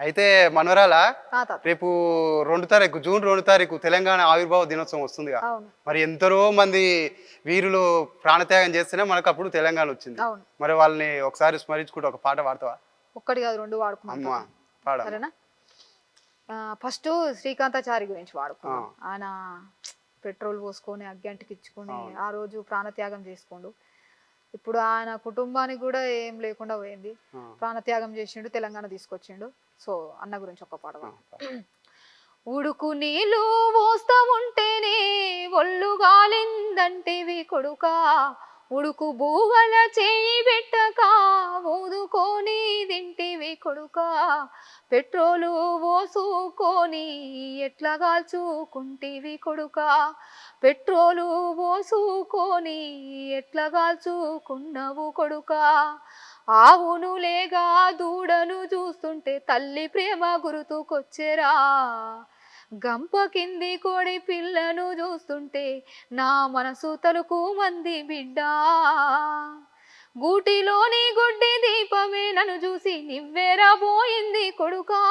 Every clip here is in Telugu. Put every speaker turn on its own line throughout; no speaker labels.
అయితే మనవరాల
తాత.
రేపు 2 తారీఖు జూన్ 2 తారీఖు తెలంగాణ ఆవిర్భావ దినోత్సవం వస్తుందిగా.
అవును.
మరి ఎందరో మంది వీరులు ప్రాణత్యాగం చేస్తేనే మనకు అప్పుడు తెలంగాణ వచ్చింది.
అవును.
మరి వాళ్ళని ఒకసారి స్మరించుకుంటూ ఒక పాట పాడతావా?
ఒక్కటి కాదు 2 వాడుకున్నాం
అమ్మా పాడ.
సరేనా? ఫస్ట్ శ్రీకాంతాచారి గురించి వాడుకున్నాం. ఆయన పెట్రోల్ పోసుకొని అగ్గంటికి ఇచ్చుకొని ఆ రోజు ప్రాణత్యాగం చేసుకోండు. ఇప్పుడు ఆయన కుటుంబానికి కూడా ఏం లేకుండా పోయింది. ప్రాణత్యాగం చేసిండు, తెలంగాణ తీసుకొచ్చిండు. సో అన్న గురించి ఒక పాట. ఉడుకు నీళ్ళు పోస్తా ఉంటేనే ఒళ్ళు గాలిందంటివి కొడుకా, ఉడుకు బూవల చేయి పెట్టక ఊదుకొని తింటివి కొడుకా, పెట్రోలు పోసుకొని ఎట్లా కాల్చుకుంటివి కొడుకా, పెట్రోలు పోసుకొని ఎట్లా కాల్చుకున్నావు కొడుకా, ఆవును లేగా దూడను చూస్తుంటే తల్లి ప్రేమ గుర్తుకొచ్చెరా, గంప కింది కోడి పిల్లను చూస్తుంటే నా మనసు తలుకు మంది బిడ్డా, గూటిలోని గుడ్డి దీపమే నన్ను చూసి నివ్వెరా పోయింది కొడుకా,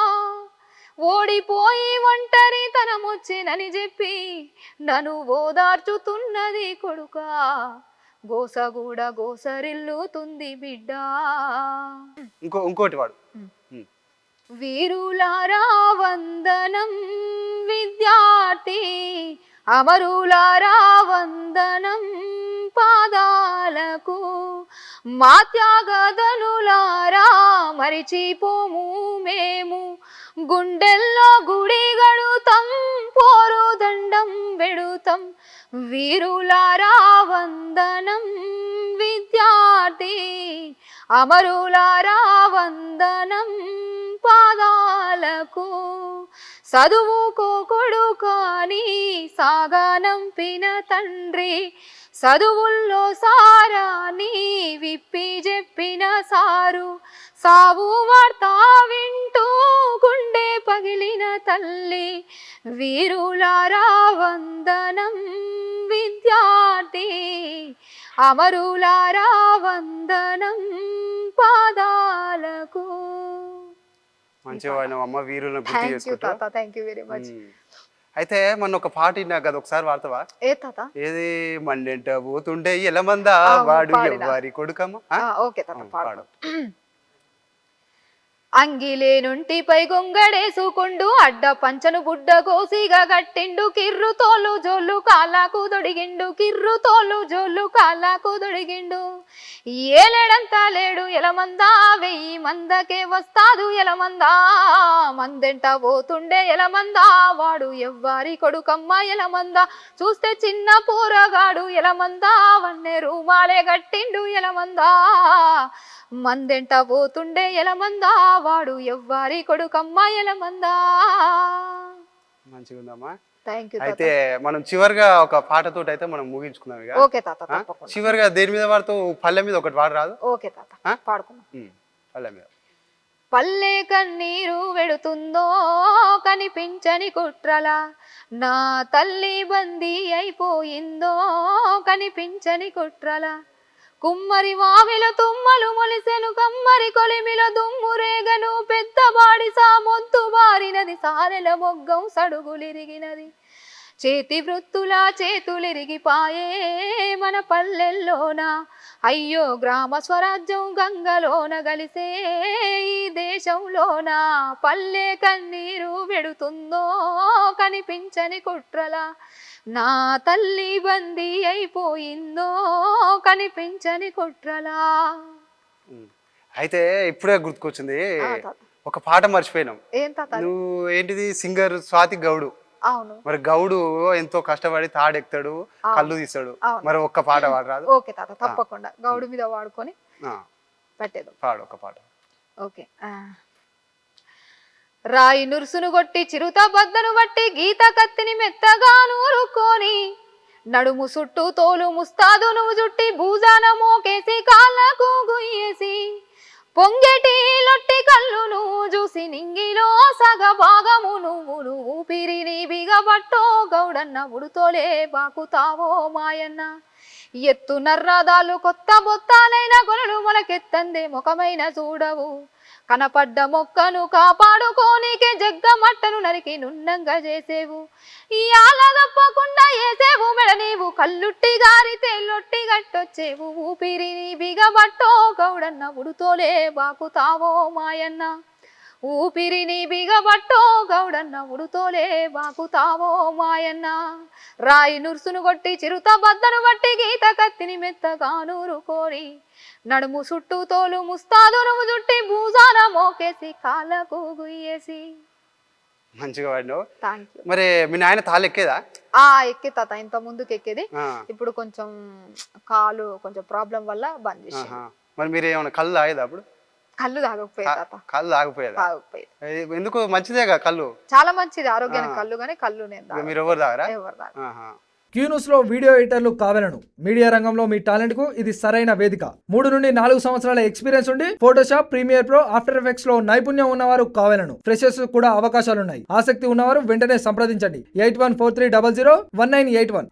ఓడిపోయి ఒంటరి తనమొచ్చేనని చెప్పి నన్ను ఓదార్చుతున్నది కొడుకా, గోసగూడ గోసరిల్లుతుంది బిడ్డా.
ఇంకోటి వాడు.
వీరులారా వందనం విద్యార్థి, అమరులారా వందనం పాదాలకు, మా త్యాగదనులారా మరిచిపోము మేము, గుండెల్లో గుడి గడుతాం పోరు దండం వెడుతాం, వీరులారా వందనం విద్యార్థి, అమరులారా వందనం పాదాలకు, చదువుకో కొడుకాని సాగనంపిన తండ్రి, చదువుల్లో సారాని విప్పి చెప్పిన సారు, సావు వార్త వింటూ గుండె పగిలిన తల్లి, వీరులారా వందనం విద్యార్థి, అమరులారా వందనం పాదాలకు.
మంచిగా వాడినవమ్మ, వీరులను గుర్తు చేసుకుంటా.
Thank you very much.
అయితే మొన్న ఒక పాట విన్నా కదా, ఒకసారి వాడతావా?
ఏ తాత?
ఏది మండెంట పోతుండే ఎలమందా వాడు ఎవ్వరి కొడుకమ్మ.
ఓకే తాత పాడు. అంగిలేనుంటిపై గొంగడేసుకుండు, అడ్డ పంచను బుడ్డ కోసిగా గట్టిండు, కిర్రు తోలు జోళ్ళు కాళ్ళకు దొడిగిండు, కిర్రు తోలు జోళ్ళు కాళ్ళకు దొడిగిండు, ఏలేడంతా లేడు ఎలమందా, 1000 మందకే వస్తాదు ఎలమందా, మందెంట పోతుండే ఎలమందా వాడు ఎవ్వరి కొడుకమ్మ ఎలమందా, చూస్తే చిన్న పూరగాడు ఎలమందా, వన్నె రూమాలే గట్టిండు ఎలమందా, మందెంట పోతుండే ఎలమందా వాడు ఎవ్వరి కొడుకమ్మ ఎలమందా.
మంచిగా ఉందమ్మా.
Thank you.
అయితే మనం చివరిగా ఒక పాటతో అయితే మనం ముగించుకున్నాం ఇక.
ఓకే తాత తప్పకుండా.
చివరిగా దేని మీద వాడుతూ పల్లె మీద ఒకటి వాడు రాదు?
ఓకే తాత పాడుకుందాం.
పల్లె మీద.
పల్లె కన్నీరు వెడుతుందో కనిపించని కుట్రలా, నా తల్లి బందీ అయిపోయిందో కనిపించని కుట్రలా, కుమ్మరి వావిల తుమ్మలు మొలిసెను కమ్మరి కొలిమిల దుమ్ము రేగను, పెద్దవాడి సామొద్దు బారినది సారెల మొగ్గం సడుగులిరిగినది, చేతి వృత్తుల చేతులిరిగిపాయే మన పల్లెల్లోన, అయ్యో గ్రామ స్వరాజ్యం గంగలోన గలిసే ఈ దేశంలోన, పల్లె కన్నీరు వెడుతుందో కనిపించని కుట్రలా, నా తల్లి బందీ అయిపోయిందో కనిపించని కుట్రలా.
అయితే ఇప్పుడే గుర్తుకొచ్చింది, ఒక పాట మర్చిపోయినాం.
ఏం తాత?
నువ్వు ఏంటిది, సింగర్ స్వాతి గౌడు.
అవును.
మరి గౌడు ఎంతో కష్టపడి తాడెక్తాడు, కళ్ళు తీస్తాడు, మరి ఒక్క పాట వాడరాదు?
ఓకే తాత తప్పకుండా గౌడు మీద వాడుకొని పెట్టేద్దాం.
పాడు ఒక పాట.
ఓకే. రాయి నురుసును కొట్టి చిరుత బద్దను బట్టి గీత కత్తిని మెత్తగా నూరుకొని, నడుము చుట్టూ తోలు ముస్తాదు నువ్వు జుట్టి భూజాన మోకేసి కాళ్ళకు గుయ్యేసి, పొంగెటి లొట్టి కళ్ళును చూసి నింగిలో సగ భాగము నువ్వును ఊపిరిని బిగబట్టో గౌడన్న ఉడుతోలే బాకుతావో మాయన్న, ఎత్తు నర్రదాలు కొత్త బొత్తాలైన గొలలు మొలకెత్తందే ముఖమైన చూడవు, కనపడ్డ మొక్కను కాపాడుకోనికే జగ్గమట్టను నరికి నున్నంగా చేసేవు ఈ ఆల తప్పకుండా వేసేవు మెడ నీవు కల్లుట్టి గారి తెల్లొట్టి గట్టొచ్చేవు ఊపిరిని బిగబట్టో గౌడన్న ఉడుతోలే బాకుతావో మాయన్న ఊపిరిని బిగబట్టో గౌడన్న ఉడుతోలే బాకుతావో మాయన్న రాయి నుర్సును కొట్టి చిరుత బద్దను బట్టి గీత కత్తిని మెత్తగా నూరుకోని నడుము చుట్టూ తోలు ముస్తాదు నువ్వు చుట్టి భూజాన మోకేసి కాళ్ళకు గుయ్యేసి.
మంచిగా వాడినావు.
Thank you.
మరి మీ నాయన తాళ్ళు ఎక్కేదా?
ఎక్కి తాత ఇంత ముందుకు ఎక్కేది, ఇప్పుడు కొంచెం కాలు కొంచెం ప్రాబ్లం వల్ల బంద్ చేసి.
మరి మీరు ఏమైనా కళ్ళు తాగేదా అప్పుడు?
కళ్ళు తాగకపోయేది తాత.
కళ్ళు తాగపోయేదా? ఎందుకు? మంచిదేగా కళ్ళు,
చాలా మంచిది ఆరోగ్యానికి కళ్ళు, కానీ కళ్ళు నేను
మీరు ఎవరు తాగరా?
ఎవరు తాగ.
క్యూ న్యూస్ లో వీడియో ఎడిటర్లు కావాలను. మీడియా రంగంలో మీ టాలెంట్ కు ఇది సరైన వేదిక. 3 నుండి 4 సంవత్సరాల ఎక్స్పీరియన్స్ ఉండి Photoshop, Premiere Pro, After Effects లో నైపుణ్యం ఉన్నవారు కావాలను. ఫ్రెషర్స్ కూడా అవకాశాలున్నాయి. ఆసక్తి ఉన్నవారు వెంటనే సంప్రదించండి. 8143001981.